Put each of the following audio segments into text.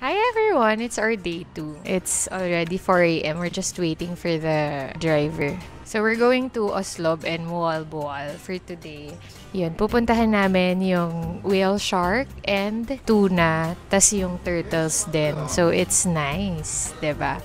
Hi everyone, it's our day 2. It's already 4 a.m. We're just waiting for the driver. So we're going to Oslob and Mualboal for today. Yun, pupuntahan namin yung whale shark and tuna, tas yung turtles din. So it's nice, 'di ba?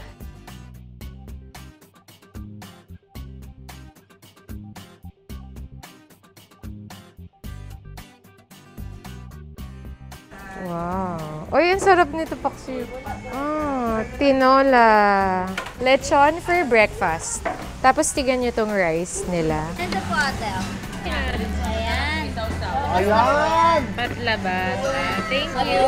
Wow. Uy, ang sarap nito, Paksi. Tinola. Lechon for breakfast. Tapos tigan nyo tong rice nila. Ito po ate. Ayan. Ayan! Patlabat. Thank you.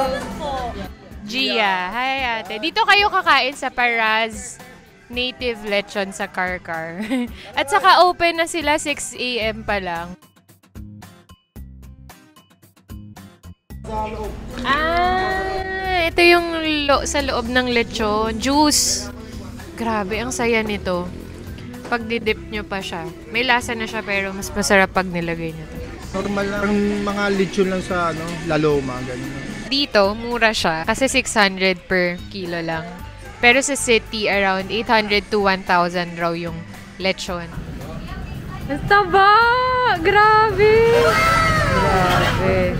Gia. Hi, ate. Dito kayo kakain sa Paraz Native Lechon sa Karkar. At saka open na sila 6 a.m. pa lang. Ito yung sa loob ng lechon. Juice. Grabe, ang saya nito. Pag didip nyo pa siya. May lasa na siya pero mas masarap pag nilagay nyo to. Normal lang mga lechon lang sa Laloma, ganun. Dito, mura siya kasi 600 per kilo lang. Pero sa city, around 800 to 1,000 raw yung lechon. Ang taba! Grabe! Grabe.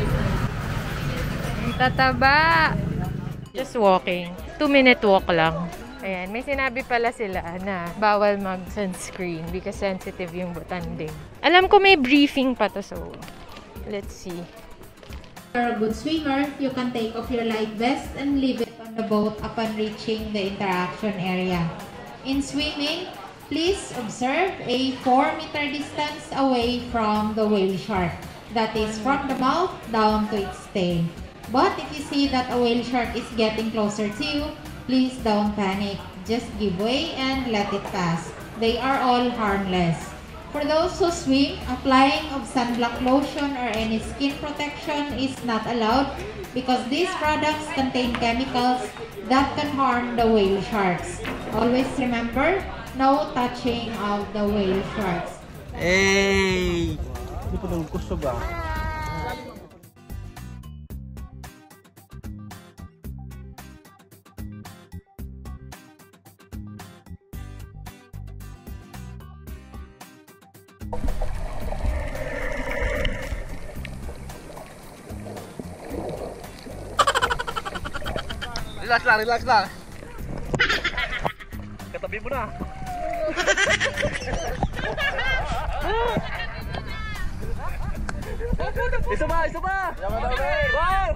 Tataba. Just walking. 2-minute walk lang. Ayan, may sinabi pala sila na bawal mag-sunscreen because sensitive yung butanding. Alam ko may briefing pa to, so let's see. If you're a good swimmer, you can take off your life vest and leave it on the boat upon reaching the interaction area. In swimming, please observe a 4-meter distance away from the whale shark. That is from the mouth down to its tail. But if you see that a whale shark is getting closer to you, please don't panic. Just give way and let it pass. They are all harmless. For those who swim, applying of sunblock lotion or any skin protection is not allowed because these products contain chemicals that can harm the whale sharks. Always remember, no touching of the whale sharks. Hey! Hindi pa nung kusog ah. Relax lang. Katabi mo na. Isa ba? Wow!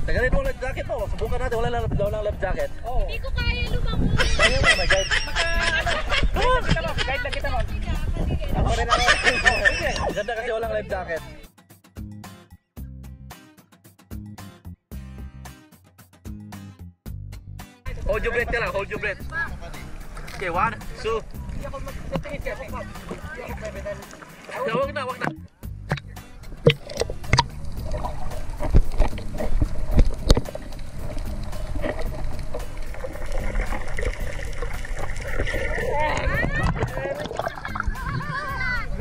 Tagalin mo ang life jacket mo. Subukan natin. Wala lang life jacket. Hindi ko kaya lumangoy. Kaya mo, my guide. Guide lang kita mo. Ako rin ako. Ganda kasi walang life jacket. Hold your breath lang. Hold your breath. Okay, 1, 2. Wag na.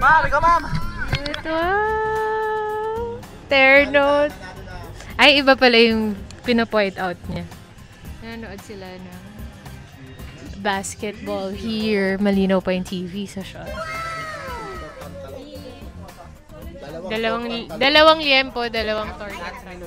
Ma'am, ikaw ma'am! Wow! Terno. Ay, iba pala yung pinapoint out niya. Nanonood sila ng basketball here. Malinaw pa yung TV sa shot. Dalawang liempo, dalawang tornado.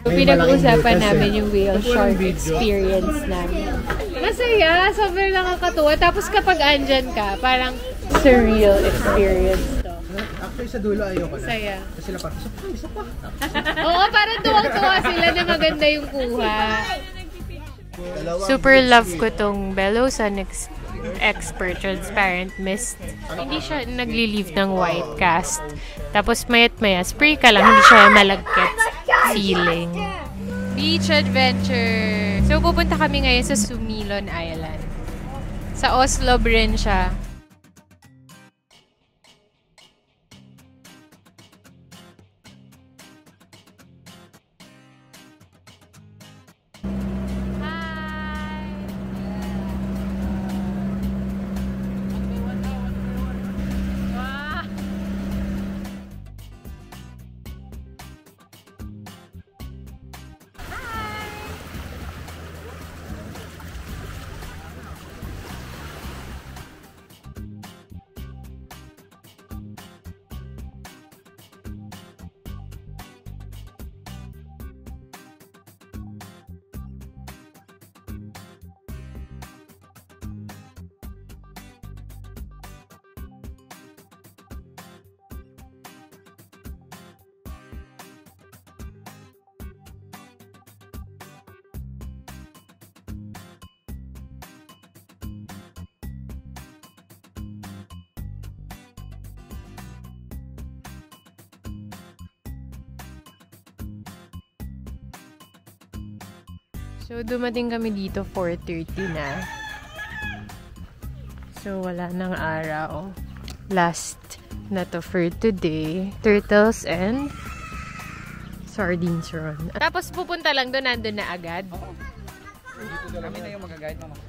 Pinag-uusapan namin yung whale shark experience namin. Masaya, sobrang nakakatuwa. Tapos kapag andyan ka, parang surreal experience to. Actually sa dulo ayoko na. Saya. Kasi sila parang, isa pa. Oo, parang tuwang-tuwa sila na maganda yung kuha. Super love ko tong Belosan Expert Transparent Mist. Hindi siya nagli-leave ng white cast. Tapos mayat-maya, spray ka lang, hindi siya malagkit feeling. Beach adventure! So, pupunta kami ngayon sa Sumilon Island. Sa Oslo rin siya. So, dumating kami dito 4:30 na. So, wala nang araw. Last na to for today. Turtles and sardines ron. Tapos pupunta lang doon, nandun na agad. Kami na yung mag-guide, mama.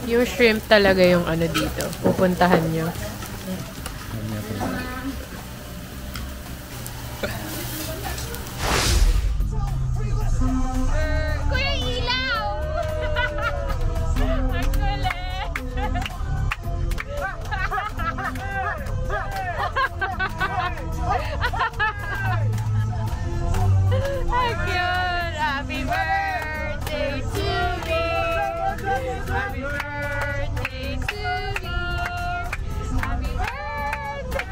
Yung shrimp talaga yung ano dito. Pupuntahan nyo. Kuya Ilaw! Ang kulit! Ang cute! Happy birthday to me! Happy birthday to me! Happy birthday!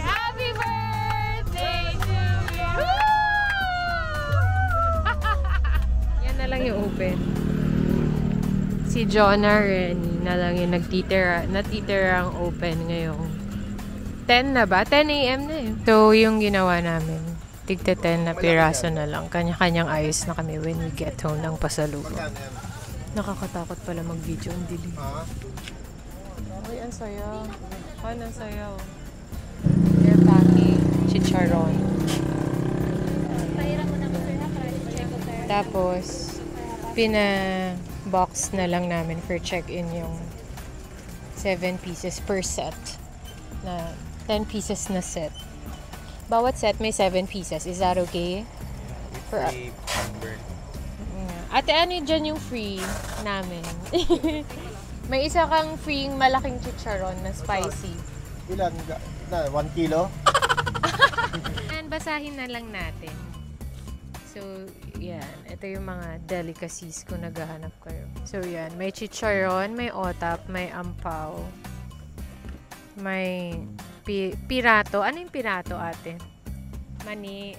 Happy birthday to me! Woo! Yan na lang yung open. Si Jonah Rennie na lang yung natitirang open ngayong 10 na ba? 10 a.m. na eh. So, yung ginawa namin, tigta 10 na piraso na lang. Kanya-kanyang ayos na kami when we get home ng pasalubong. Nakakatakot pala mag-video. Ang dilim. Uy, ang sayo. Ang sayo. They're packing chicharon. Pahiram mo na ko sir ha, para check ko sir. Tapos, pina-box na lang namin for check-in yung 7 pieces per set. Na 10 pieces na set. Bawat set may 7 pieces. Is that okay? For Ate, ano dyan yung free namin? May isa kang free malaking chicharon na spicy. Ilan? 1 kilo? And basahin na lang natin. So, yan. Ito yung mga delicacies kung naghahanap kayo. So, yan. May chicharon, may otap, may ampaw, may pirato. Ano yung pirato, ate? Mani.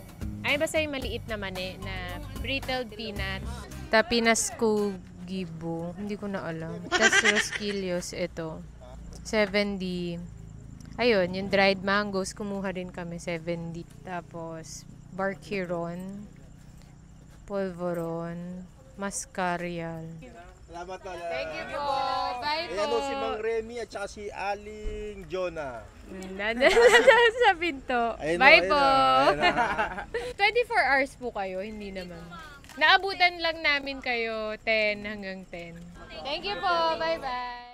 Ay, basta yung maliit na mani na brittled peanut. Tapinas Gibo. Hindi ko na alam. Tapos Rosquillos, ito. 70. Ayun, yung dried mangoes, kumuha rin kami. 70. Tapos, barkiron, polvoron, mascarial. Salamat na. Thank you po. Bye po. Ayan si Mang Remy at saka si Aling Jonah. Nandun sa pinto. Ayun Bye o, po. ayun 24 hours po kayo, hindi naman. Naabutan lang namin kayo 10 hanggang 10. Thank you po. Bye-bye.